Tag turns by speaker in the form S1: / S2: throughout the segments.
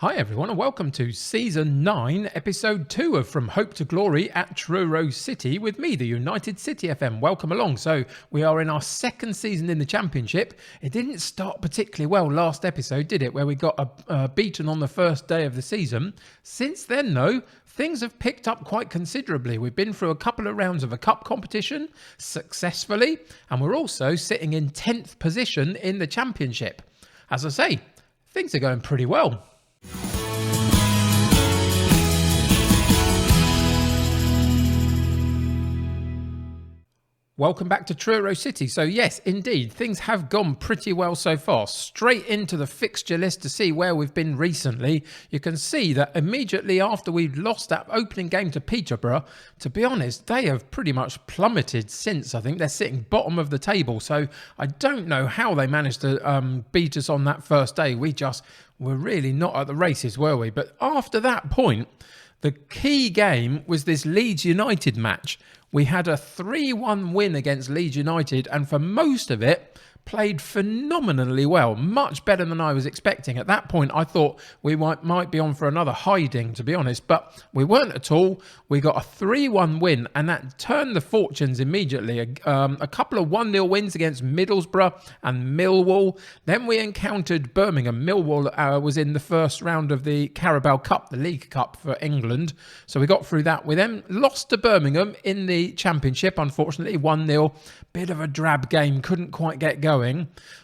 S1: Hi everyone and welcome to Season 9, Episode 2 of From Hope to Glory at Truro City with me, the United City FM. Welcome along. So we are in our second season in the Championship. It didn't start particularly well last episode, did it? Where we got beaten on the first day of the season. Since then though, things have picked up quite considerably. We've been through a couple of rounds of a cup competition successfully, and we're also sitting in 10th position in the Championship. As I say, things are going pretty well. Welcome back to Truro City. So yes, indeed, things have gone pretty well so far. Straight into the fixture list to see where we've been recently. You can see that immediately after we've lost that opening game to Peterborough, to be honest, they have pretty much plummeted since. I think they're sitting bottom of the table. So I don't know how they managed to beat us on that first day. We just were really not at the races, were we? But after that point, the key game was this Leeds United match. We had a 3-1 win against Leeds United, and for most of it, played phenomenally well, much better than I was expecting. At that point, I thought we might be on for another hiding, to be honest, but we weren't at all. We got a 3-1 win, and that turned the fortunes immediately. A couple of 1-0 wins against Middlesbrough and Millwall. Then we encountered Birmingham. Millwall was in the first round of the Carabao Cup, the League Cup for England. So we got through that. We then lost to Birmingham in the Championship, unfortunately, 1-0. Bit of a drab game, couldn't quite get going.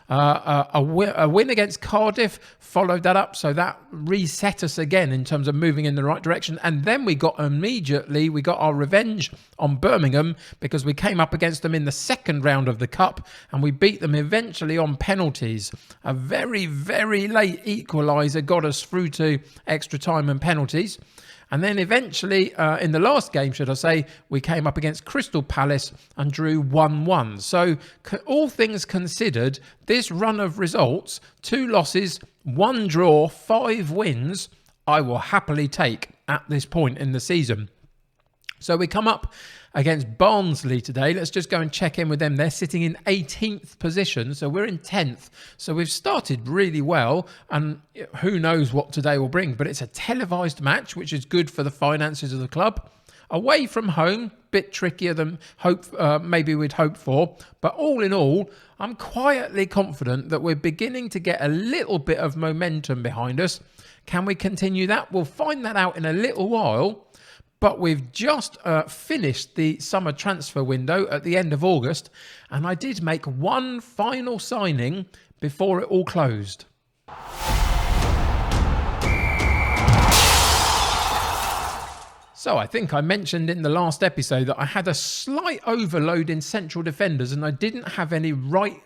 S1: A win against Cardiff followed that up, so that reset us again in terms of moving in the right direction. And then we got our revenge on Birmingham because we came up against them in the second round of the Cup and we beat them eventually on penalties. A very, very late equaliser got us through to extra time and penalties. And then eventually, in the last game, should I say, we came up against Crystal Palace and drew 1-1. So all things considered, this run of results, 2 losses, 1 draw, 5 wins, I will happily take at this point in the season. So we come up against Barnsley today. Let's just go and check in with them. They're sitting in 18th position, so we're in 10th. So we've started really well, and who knows what today will bring. But it's a televised match, which is good for the finances of the club. Away from home, bit trickier than maybe we'd hoped for. But all in all, I'm quietly confident that we're beginning to get a little bit of momentum behind us. Can we continue that? We'll find that out in a little while. But we've just finished the summer transfer window at the end of August, and I did make one final signing before it all closed. So I think I mentioned in the last episode that I had a slight overload in central defenders and I didn't have any right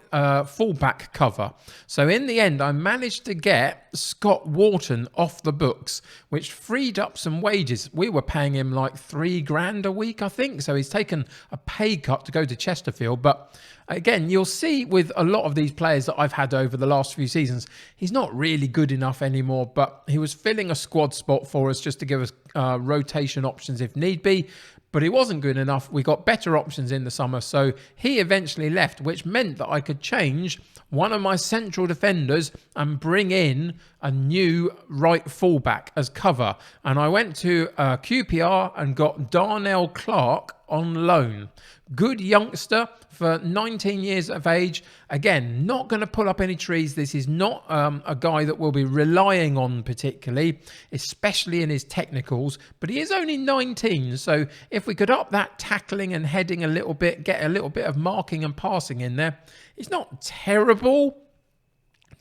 S1: fullback cover. So in the end, I managed to get Scott Wharton off the books, which freed up some wages. We were paying him like $3,000 a week, I think. So he's taken a pay cut to go to Chesterfield. But again, you'll see with a lot of these players that I've had over the last few seasons, he's not really good enough anymore, but he was filling a squad spot for us just to give us rotation options if need be. But he wasn't good enough. We got better options in the summer, so he eventually left, which meant that I could change one of my central defenders and bring in a new right fullback as cover. And I went to QPR and got Darnell Clark on loan. Good youngster for 19 years of age. Again, not going to pull up any trees. This is not a guy that we'll be relying on particularly, especially in his technicals. But he is only 19. So if we could up that tackling and heading a little bit, get a little bit of marking and passing in there, it's not terrible.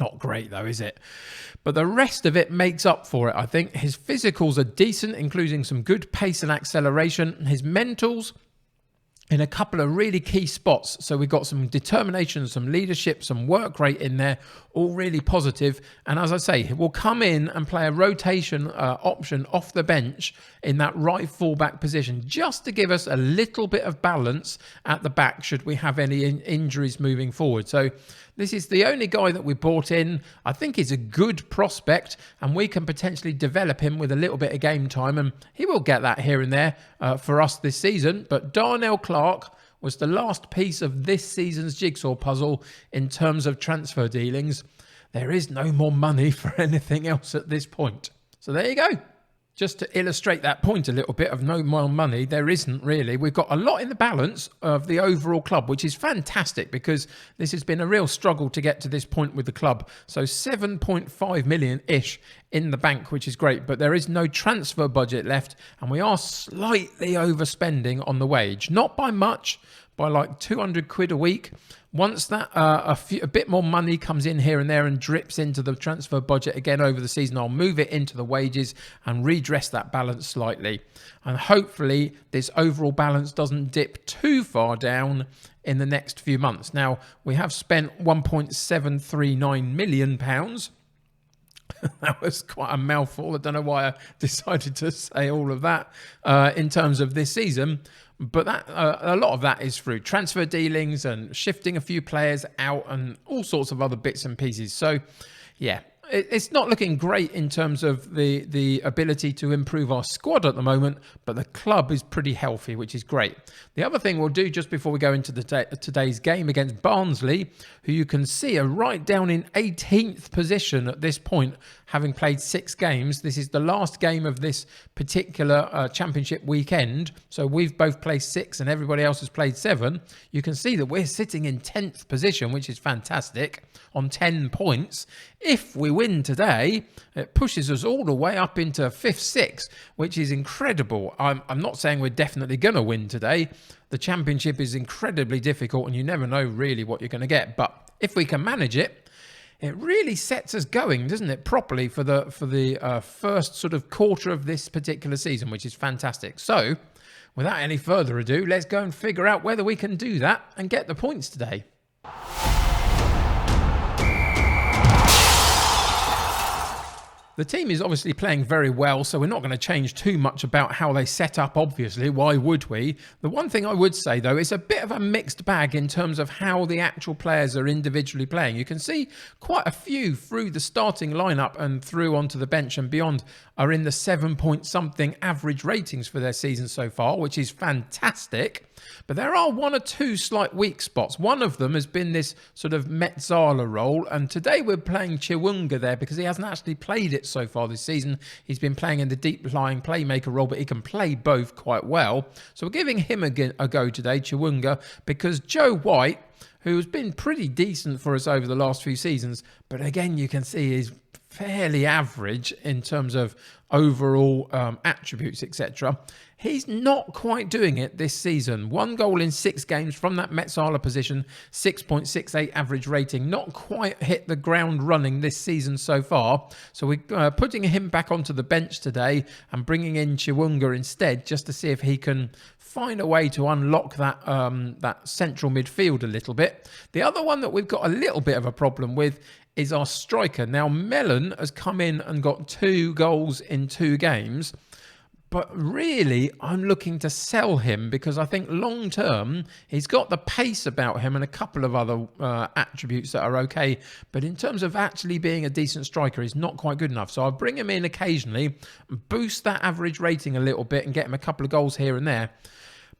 S1: Not great though, is it? But the rest of it makes up for it, I think. His physicals are decent, including some good pace and acceleration. His mentals in a couple of really key spots. So we've got some determination, some leadership, some work rate in there, all really positive. And as I say, we'll come in and play a rotation option off the bench in that right fullback position, just to give us a little bit of balance at the back should we have any injuries moving forward. So this is the only guy that we brought in. I think he's a good prospect and we can potentially develop him with a little bit of game time, and he will get that here and there for us this season. But Darnell Clark was the last piece of this season's jigsaw puzzle in terms of transfer dealings. There is no more money for anything else at this point. So there you go. Just to illustrate that point a little bit of no more money, there isn't really. We've got a lot in the balance of the overall club, which is fantastic because this has been a real struggle to get to this point with the club. So 7.5 million-ish in the bank, which is great, but there is no transfer budget left, and we are slightly overspending on the wage. Not by much, by like 200 quid a week. Once that a bit more money comes in here and there and drips into the transfer budget again over the season, I'll move it into the wages and redress that balance slightly. And hopefully this overall balance doesn't dip too far down in the next few months. Now, we have spent £1.739 million. That was quite a mouthful. I don't know why I decided to say all of that in terms of this season. But that a lot of that is through transfer dealings and shifting a few players out and all sorts of other bits and pieces. So, yeah, it's not looking great in terms of the ability to improve our squad at the moment, but the club is pretty healthy, which is great. The other thing we'll do just before we go into today's game against Barnsley, who you can see are right down in 18th position at this point, having played 6 games. This is the last game of this particular championship weekend. So we've both played 6 and everybody else has played 7. You can see that we're sitting in 10th position, which is fantastic, on 10 points. If we win today, it pushes us all the way up into 5th, 6th, which is incredible. I'm not saying we're definitely going to win today. The championship is incredibly difficult and you never know really what you're going to get. But if we can manage it, it really sets us going, doesn't it, properly for the first sort of quarter of this particular season, which is fantastic. So, without any further ado, let's go and figure out whether we can do that and get the points today. The team is obviously playing very well, so we're not going to change too much about how they set up, obviously. Why would we? The one thing I would say, though, is a bit of a mixed bag in terms of how the actual players are individually playing. You can see quite a few through the starting lineup and through onto the bench and beyond are in the 7-point-something average ratings for their season so far, which is fantastic. But there are 1 or 2 slight weak spots. One of them has been this sort of Metzala role. And today we're playing Chiwunga there because he hasn't actually played it so far this season. He's been playing in the deep-lying playmaker role, but he can play both quite well. So we're giving him a go today, Chiwunga, because Joe White, who's been pretty decent for us over the last few seasons, but again, you can see he's fairly average in terms of overall attributes, etc. He's not quite doing it this season. 1 goal in 6 games from that Metzala position, 6.68 average rating. Not quite hit the ground running this season so far. So we're putting him back onto the bench today and bringing in Chiwunga instead, just to see if he can find a way to unlock that central midfield a little bit. The other one that we've got a little bit of a problem with is our striker. Now, Mellon has come in and got 2 goals in 2 games. But really, I'm looking to sell him because I think long term, he's got the pace about him and a couple of other attributes that are okay. But in terms of actually being a decent striker, he's not quite good enough. So I'll bring him in occasionally, boost that average rating a little bit and get him a couple of goals here and there.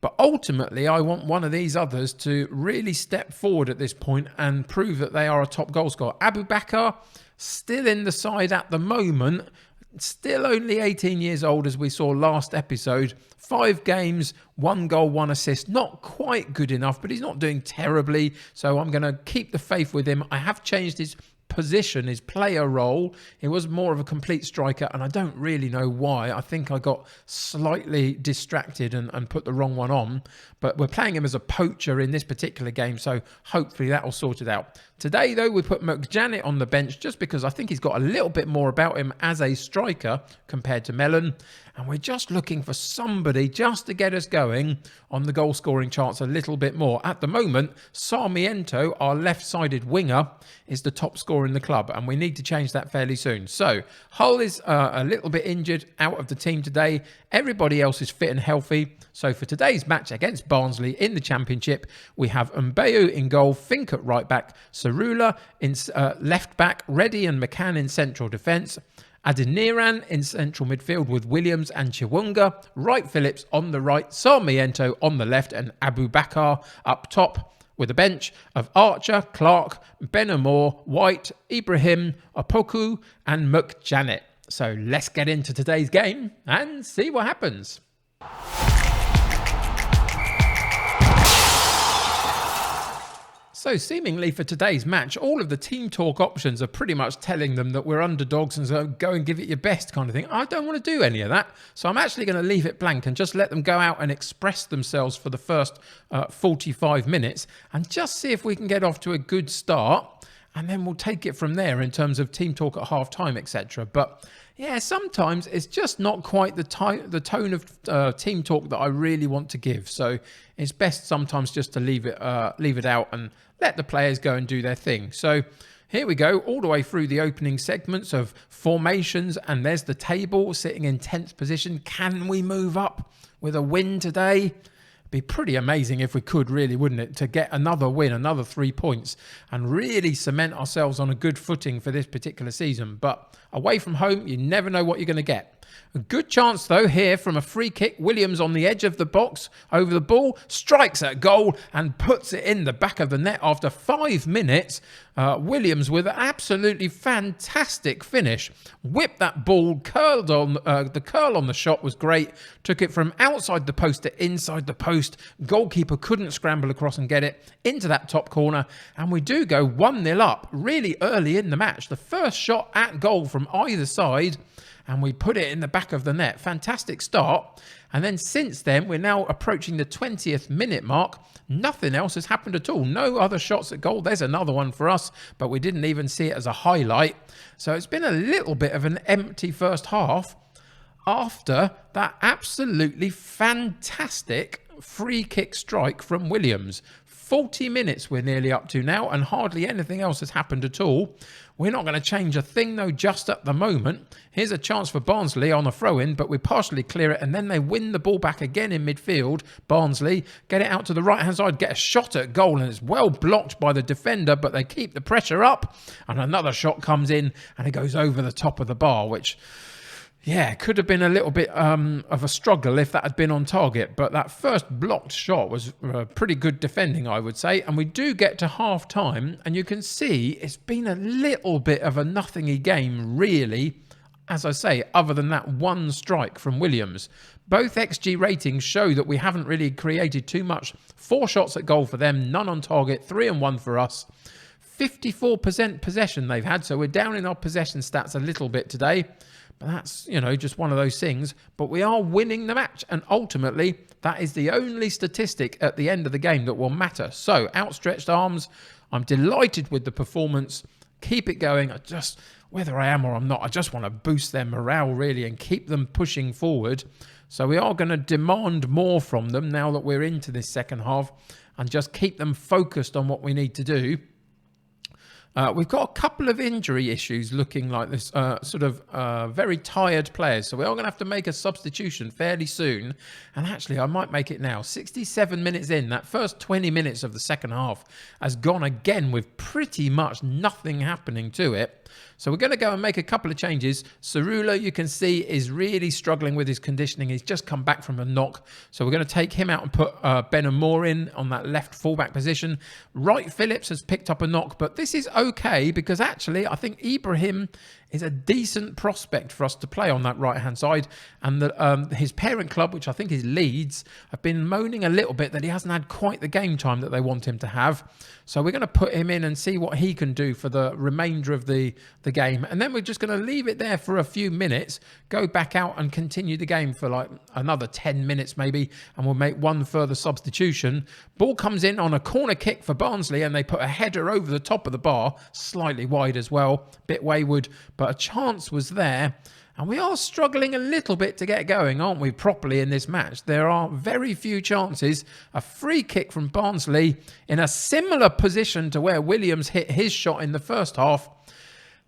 S1: But ultimately, I want one of these others to really step forward at this point and prove that they are a top goal scorer. Abu Bakar, still in the side at the moment. Still only 18 years old, as we saw last episode. 5 games, 1 goal, 1 assist. Not quite good enough, but he's not doing terribly. So I'm going to keep the faith with him. I have changed his position, his player role. He was more of a complete striker, and I don't really know why. I think I got slightly distracted and put the wrong one on. But we're playing him as a poacher in this particular game, so hopefully that will sort it out. Today, though, we put McJanet on the bench just because I think he's got a little bit more about him as a striker compared to Mellon. And we're just looking for somebody just to get us going on the goal-scoring charts a little bit more. At the moment, Sarmiento, our left-sided winger, is the top scorer in the club, and we need to change that fairly soon. So, Hull is a little bit injured, out of the team today. Everybody else is fit and healthy. So for today's match against Barnsley in the Championship, we have Mbayu in goal, Fink at right back, Cerula in left back, Reddy and McCann in central defence, Adeniran in central midfield with Williams and Chiwunga, Wright Phillips on the right, Sarmiento on the left, and Abu Bakar up top with a bench of Archer, Clark, Benamor, White, Ibrahim, Opoku and McJanet. So let's get into today's game and see what happens. So seemingly for today's match, all of the team talk options are pretty much telling them that we're underdogs and so go and give it your best kind of thing. I don't want to do any of that. So I'm actually going to leave it blank and just let them go out and express themselves for the first 45 minutes and just see if we can get off to a good start. And then we'll take it from there in terms of team talk at half time, etc. But yeah, sometimes it's just not quite the tone of team talk that I really want to give. So it's best sometimes just to leave it out and let the players go and do their thing. So here we go, all the way through the opening segments of formations, and there's the table sitting in 10th position. Can we move up with a win today? Be pretty amazing if we could, really, wouldn't it, to get another win, another 3 points, and really cement ourselves on a good footing for this particular season. But away from home, you never know what you're going to get. A good chance, though, here from a free kick. Williams on the edge of the box, over the ball, strikes at goal and puts it in the back of the net after 5 minutes. Williams with an absolutely fantastic finish. Whipped that ball, curled on, the curl on the shot was great. Took it from outside the post to inside the post. Goalkeeper couldn't scramble across and get it into that top corner. And we do go 1-0 up really early in the match. The first shot at goal from either side. And we put it in the back of the net. Fantastic start. And then since then, we're now approaching the 20th minute mark. Nothing else has happened at all. No other shots at goal. There's another one for us, but we didn't even see it as a highlight. So it's been a little bit of an empty first half after that absolutely fantastic free kick strike from Williams. 40 minutes we're nearly up to now, and hardly anything else has happened at all. We're not going to change a thing, though, just at the moment. Here's a chance for Barnsley on a throw-in, but we partially clear it, and then they win the ball back again in midfield. Barnsley get it out to the right-hand side, get a shot at goal, and it's well blocked by the defender, but they keep the pressure up, and another shot comes in, and it goes over the top of the bar, which... yeah, could have been a little bit of a struggle if that had been on target. But that first blocked shot was pretty good defending, I would say. And we do get to half-time. And you can see it's been a little bit of a nothingy game, really. As I say, other than that one strike from Williams. Both XG ratings show that we haven't really created too much. 4 shots at goal for them, none on target, 3 and 1 for us. 54% possession they've had. So we're down in our possession stats a little bit today. But that's, you know, just one of those things. But we are winning the match. And ultimately, that is the only statistic at the end of the game that will matter. So, outstretched arms. I'm delighted with the performance. Keep it going. Whether I am or I'm not, I just want to boost their morale, really, and keep them pushing forward. So we are going to demand more from them now that we're into this second half and just keep them focused on what we need to do. We've got a couple of injury issues looking like this, very tired players. So we are going to have to make a substitution fairly soon. And actually, I might make it now. 67 minutes in, that first 20 minutes of the second half has gone again with pretty much nothing happening to it. So we're going to go and make a couple of changes. Truro, you can see, is really struggling with his conditioning. He's just come back from a knock. So we're going to take him out and put Ben Moore in on that left fullback position. Wright Phillips has picked up a knock, but this is okay because actually I think Ibrahim is a decent prospect for us to play on that right-hand side. And his parent club, which I think is Leeds, have been moaning a little bit that he hasn't had quite the game time that they want him to have. So we're going to put him in and see what he can do for the remainder of the game. And then we're just going to leave it there for a few minutes, go back out and continue the game for like another 10 minutes maybe, and we'll make one further substitution. Ball comes in on a corner kick for Barnsley, and they put a header over the top of the bar, slightly wide as well, bit wayward, but a chance was there. And we are struggling a little bit to get going, aren't we, properly in this match? There are very few chances. A free kick from Barnsley in a similar position to where Williams hit his shot in the first half.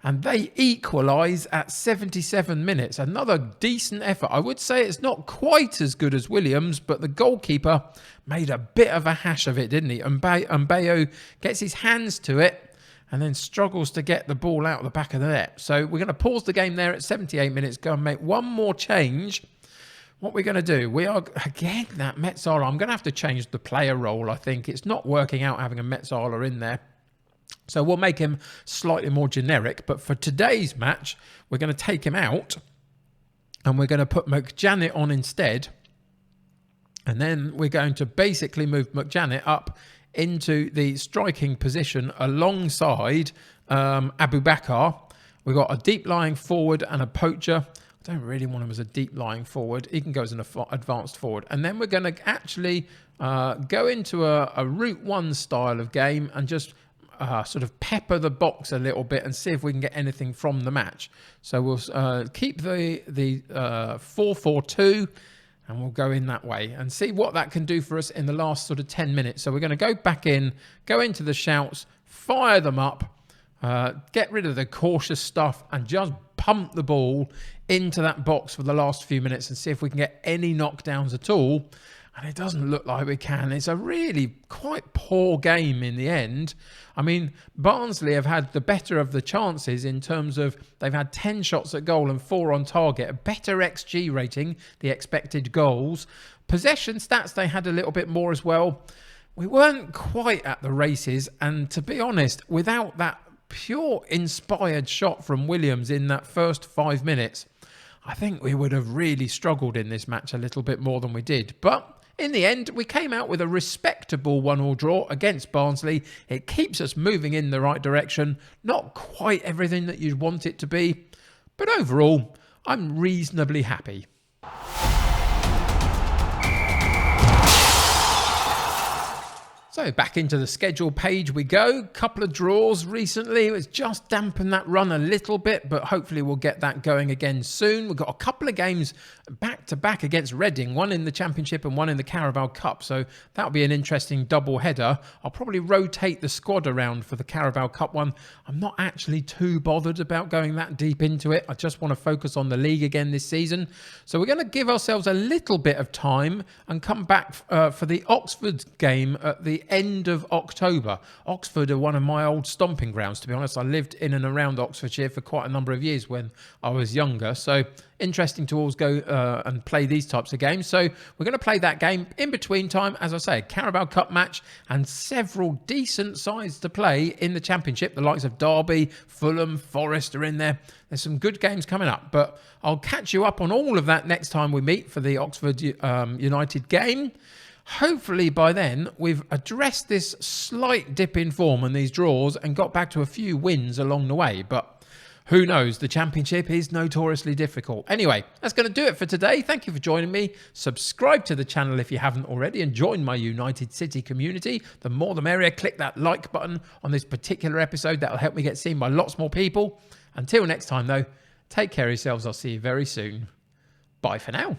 S1: And they equalise at 77 minutes. Another decent effort. I would say it's not quite as good as Williams, but the goalkeeper made a bit of a hash of it, didn't he? And Bayo gets his hands to it and then struggles to get the ball out of the back of the net. So we're going to pause the game there at 78 minutes, go and make one more change. What we're going to do, we are, again, that Metzala, I'm going to have to change the player role, I think. It's not working out having a Metzala in there. So we'll make him slightly more generic. But for today's match, we're going to take him out and we're going to put McJanet on instead. And then we're going to basically move McJanet up into the striking position alongside Abu Bakar. We've got a deep lying forward and a poacher. I don't really want him as a deep lying forward. He can go as an advanced forward. And then we're going to actually go into a Route 1 style of game and just sort of pepper the box a little bit and see if we can get anything from the match. So we'll keep the 4-4-2 and we'll go in that way and see what that can do for us in the last sort of 10 minutes. So we're going to go back in, go into the shouts, fire them up, get rid of the cautious stuff and just pump the ball into that box for the last few minutes and see if we can get any knockdowns at all. And it doesn't look like we can. It's a really quite poor game in the end. I mean, Barnsley have had the better of the chances in terms of they've had 10 shots at goal and 4 on target. A better XG rating, the expected goals. Possession stats, they had a little bit more as well. We weren't quite at the races. And to be honest, without that pure inspired shot from Williams in that first 5 minutes, I think we would have really struggled in this match a little bit more than we did. But in the end, we came out with a respectable 1-1 draw against Barnsley. It keeps us moving in the right direction. Not quite everything that you'd want it to be, but overall, I'm reasonably happy. So back into the schedule page we go. Couple of draws recently. It's just dampened that run a little bit, but hopefully we'll get that going again soon. We've got a couple of games back to back against Reading, one in the Championship and one in the Carabao Cup. So that'll be an interesting double header. I'll probably rotate the squad around for the Carabao Cup one. I'm not actually too bothered about going that deep into it. I just want to focus on the league again this season. So we're going to give ourselves a little bit of time and come back for the Oxford game at the end of October. Oxford are one of my old stomping grounds, to be honest. I lived in and around Oxfordshire for quite a number of years when I was younger. So interesting to always go and play these types of games. So we're going to play that game in between time. As I say, Carabao Cup match and several decent sides to play in the Championship. The likes of Derby, Fulham, Forest are in there. There's some good games coming up, but I'll catch you up on all of that next time we meet for the Oxford United game. Hopefully by then we've addressed this slight dip in form and these draws and got back to a few wins along the way. But who knows? The Championship is notoriously difficult. Anyway, that's going to do it for today. Thank you for joining me. Subscribe to the channel if you haven't already and join my United City community. The more the merrier. Click that like button on this particular episode. That'll help me get seen by lots more people. Until next time though, take care of yourselves. I'll see you very soon. Bye for now.